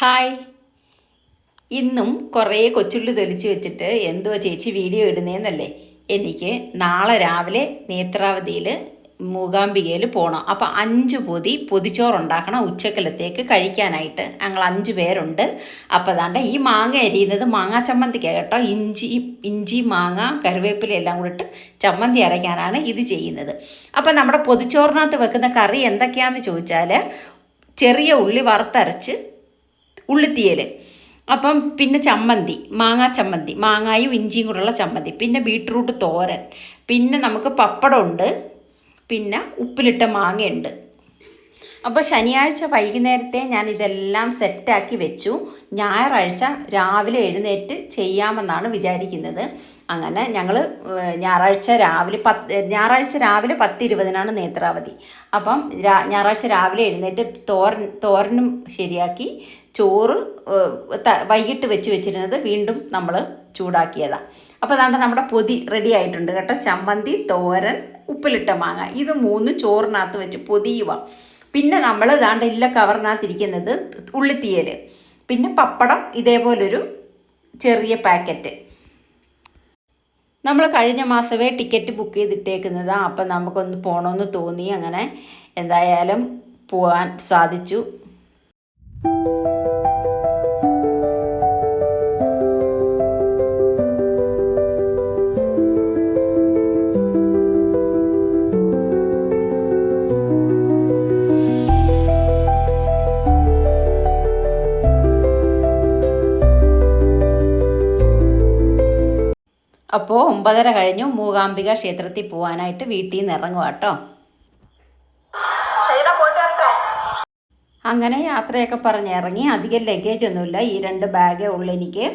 Hi. ഇന്നും കുറേ കൊച്ചുള്ളി തൊലിച്ച് വെച്ചിട്ട് എന്തോ ചേച്ചി വീഡിയോ ഇടുന്നതെന്നല്ലേ. എനിക്ക് നാളെ രാവിലെ നേത്രാവതിയിൽ മൂകാംബികയിൽ പോകണം. അപ്പോൾ 5 പൊതി പൊതിച്ചോറുണ്ടാക്കണം ഉച്ചക്കലത്തേക്ക് കഴിക്കാനായിട്ട്. ഞങ്ങൾ 5 പേരുണ്ട്. അപ്പോൾ അതാണ്ട് ഈ മാങ്ങ അരിയുന്നത് മാങ്ങാ ചമ്മന്തിക്കാണ് കേട്ടോ. ഇഞ്ചി മാങ്ങ കറിവേപ്പില എല്ലാം കൂടി ഇട്ട് ചമ്മന്തി അരയ്ക്കാനാണ് ഇത് ചെയ്യുന്നത്. അപ്പോൾ നമ്മുടെ പൊതിച്ചോറിനകത്ത് വെക്കുന്ന കറി എന്തൊക്കെയാണെന്ന് ചോദിച്ചാൽ, ചെറിയ ഉള്ളി വറുത്തരച്ച് ഉള്ളിത്തീയൽ, അപ്പം പിന്നെ ചമ്മന്തി, മാങ്ങാ ചമ്മന്തി, മാങ്ങായും ഇഞ്ചിയും കൂടെയുള്ള ചമ്മന്തി, പിന്നെ ബീട്രൂട്ട് തോരൻ, പിന്നെ നമുക്ക് പപ്പടമുണ്ട്, പിന്നെ ഉപ്പിലിട്ട മാങ്ങയുണ്ട്. അപ്പോൾ ശനിയാഴ്ച വൈകുന്നേരത്തെ ഞാൻ ഇതെല്ലാം സെറ്റാക്കി വെച്ചു. ഞായറാഴ്ച രാവിലെ എഴുന്നേറ്റ് ചെയ്യാമെന്നാണ് വിചാരിക്കുന്നത്. അങ്ങനെ ഞങ്ങൾ ഞായറാഴ്ച രാവിലെ 10:20 നേത്രാവതി. അപ്പം ഞായറാഴ്ച രാവിലെ എഴുന്നേറ്റ് തോരനും ശരിയാക്കി, ചോറ് വൈകിട്ട് വെച്ചിരുന്നത് വീണ്ടും നമ്മൾ ചൂടാക്കിയതാണ്. അപ്പോൾ അതാണ്ട് നമ്മുടെ പൊതി റെഡി ആയിട്ടുണ്ട് കേട്ടോ. ചമ്മന്തി, തോരൻ, ഉപ്പിലിട്ട മാങ്ങ, ഇത് 3 ചോറിനകത്ത് വെച്ച് പൊതിയുക. പിന്നെ നമ്മൾ ഇതാണ്ട് ഇല്ല കവറിനകത്തിരിക്കുന്നത് ഉള്ളിത്തീയൽ, പിന്നെ പപ്പടം ഇതേപോലൊരു ചെറിയ പാക്കറ്റ്. നമ്മൾ കഴിഞ്ഞ മാസമേ ടിക്കറ്റ് ബുക്ക് ചെയ്തിട്ടേക്കുന്നതാണ്. അപ്പം നമുക്കൊന്ന് പോകണമെന്ന് തോന്നി. അങ്ങനെ എന്തായാലും പോകാൻ സാധിച്ചു. അപ്പോൾ 9:30 കഴിഞ്ഞു. മൂകാംബിക ക്ഷേത്രത്തിൽ പോകാനായിട്ട് വീട്ടിൽ നിന്ന് ഇറങ്ങുക കേട്ടോ. അങ്ങനെ യാത്രയൊക്കെ പറഞ്ഞ് ഇറങ്ങി. അധികം ലഗേജ് ഒന്നുമില്ല, ഈ 2 ബാഗേ ഉള്ളൂ എനിക്ക്.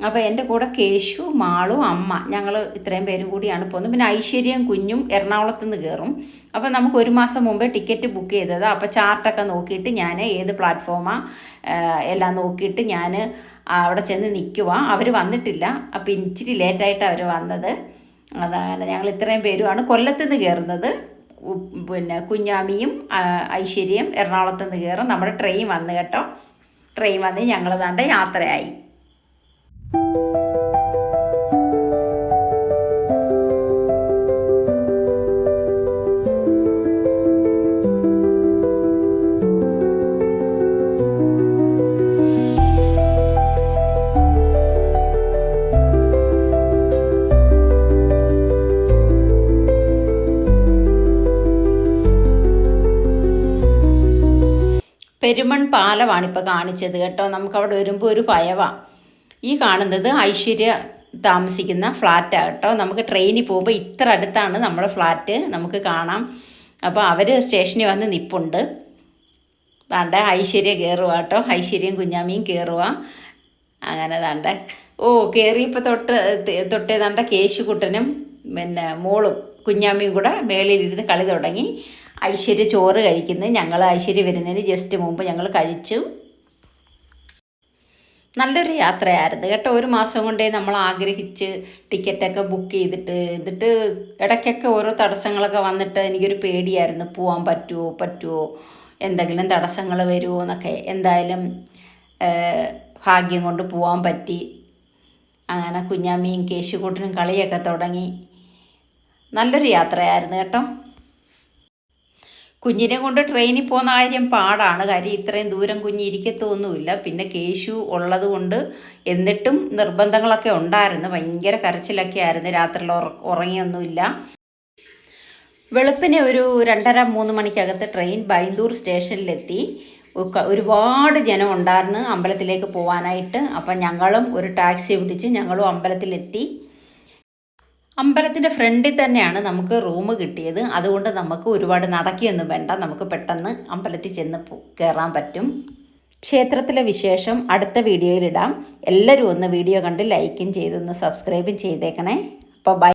അപ്പോൾ എൻ്റെ കൂടെ കേശു, മാളും, അമ്മ, ഞങ്ങൾ ഇത്രയും പേരും കൂടിയാണ് പോകുന്നത്. പിന്നെ ഐശ്വര്യയും കുഞ്ഞും എറണാകുളത്ത് നിന്ന് കയറും. അപ്പോൾ നമുക്ക് 1 മാസം മുമ്പേ ടിക്കറ്റ് ബുക്ക് ചെയ്തതാണ്. അപ്പോൾ ചാർട്ടൊക്കെ നോക്കിയിട്ട് ഞാൻ ഏത് പ്ലാറ്റ്ഫോമാണ് എല്ലാം നോക്കിയിട്ട് ഞാൻ അവിടെ ചെന്ന് നിൽക്കുക. അവർ വന്നിട്ടില്ല. അപ്പോൾ ഇച്ചിരി ലേറ്റായിട്ട് അവർ വന്നത്. അതാണ് ഞങ്ങൾ ഇത്രയും പേരുമാണ് കൊല്ലത്ത് നിന്ന് കയറുന്നത്. പിന്നെ കുഞ്ഞാമിയും ഐശ്വര്യയും എറണാകുളത്ത് നിന്ന് കയറും. നമ്മുടെ ട്രെയിൻ വന്ന് കേട്ടോ. ട്രെയിൻ വന്ന് ഞങ്ങൾ ദാണ്ട് യാത്രയായി. പെരുമൺ പാലമാണിപ്പോൾ കാണിച്ചത് കേട്ടോ. നമുക്കവിടെ വരുമ്പോൾ ഒരു ഭയവാണ്. ഈ കാണുന്നത് ഐശ്വര്യ താമസിക്കുന്ന ഫ്ലാറ്റാണ് കേട്ടോ. നമുക്ക് ട്രെയിനിൽ പോകുമ്പോൾ ഇത്ര അടുത്താണ് നമ്മുടെ ഫ്ലാറ്റ്, നമുക്ക് കാണാം. അപ്പോൾ അവർ സ്റ്റേഷനിൽ വന്ന് നിൽപ്പുണ്ട്. ദാണ്ട ഐശ്വര്യ കയറുക കേട്ടോ. ഐശ്വര്യയും കുഞ്ഞാമിയും കയറുക. അങ്ങനെ ദാണ്ട കയറിയപ്പോൾ തൊട്ടേ ദാണ്ട കേശുകുട്ടനും പിന്നെ മോളും കുഞ്ഞാമിയും കൂടെ മേളിലിരുന്ന് കളി തുടങ്ങി. ഐശ്വര്യ ചോറ് കഴിക്കുന്നത്, ഞങ്ങൾ ഐശ്വര്യ വരുന്നതിന് ജസ്റ്റ് മുമ്പ് ഞങ്ങൾ കഴിച്ചു. നല്ലൊരു യാത്രയായിരുന്നു കേട്ടോ. 1 മാസം കൊണ്ടേ നമ്മൾ ആഗ്രഹിച്ച് ടിക്കറ്റൊക്കെ ബുക്ക് എന്നിട്ട് ഇടയ്ക്കൊക്കെ ഓരോ തടസ്സങ്ങളൊക്കെ വന്നിട്ട് എനിക്കൊരു പേടിയായിരുന്നു. പോകാൻ പറ്റുമോ, എന്തെങ്കിലും തടസ്സങ്ങൾ വരുമോ എന്നൊക്കെ. എന്തായാലും ഭാഗ്യം കൊണ്ട് പോകാൻ പറ്റി. അങ്ങനെ കുഞ്ഞാമ്മിയും കേശുകൂട്ടനും കളിയൊക്കെ തുടങ്ങി. നല്ലൊരു യാത്രയായിരുന്നു കേട്ടോ. കുഞ്ഞിനെ കൊണ്ട് ട്രെയിനിൽ പോകുന്ന കാര്യം പാടാണ്. കാര്യം ഇത്രയും ദൂരം കുഞ്ഞ് ഇരിക്കത്തൊന്നുമില്ല. പിന്നെ കേശു ഉള്ളത് കൊണ്ട് എന്നിട്ടും നിർബന്ധങ്ങളൊക്കെ ഉണ്ടായിരുന്നു. ഭയങ്കര കരച്ചിലൊക്കെ ആയിരുന്നു. രാത്രിയിൽ ഉറങ്ങിയൊന്നുമില്ല. വെളുപ്പിനെ ഒരു 2:30-3 മണിക്കകത്ത് ട്രെയിൻ ബൈന്ദൂർ സ്റ്റേഷനിലെത്തി. ഒരുപാട് ജനം ഉണ്ടായിരുന്നു അമ്പലത്തിലേക്ക് പോകാനായിട്ട്. അപ്പം ഞങ്ങളും ഒരു ടാക്സി പിടിച്ച് ഞങ്ങളും അമ്പലത്തിലെത്തി. അമ്പലത്തിൻ്റെ ഫ്രണ്ടിൽ തന്നെയാണ് നമുക്ക് റൂം കിട്ടിയത്. അതുകൊണ്ട് നമുക്ക് ഒരുപാട് നടക്കുകയൊന്നും വേണ്ട. നമുക്ക് പെട്ടെന്ന് അമ്പലത്തിൽ ചെന്ന് കയറാൻ പറ്റും. ക്ഷേത്രത്തിലെ വിശേഷം അടുത്ത വീഡിയോയിലിടാം. എല്ലാവരും ഒന്ന് വീഡിയോ കണ്ട് ലൈക്കും ചെയ്തൊന്ന് സബ്സ്ക്രൈബും ചെയ്തേക്കണേ. അപ്പോൾ ബൈ.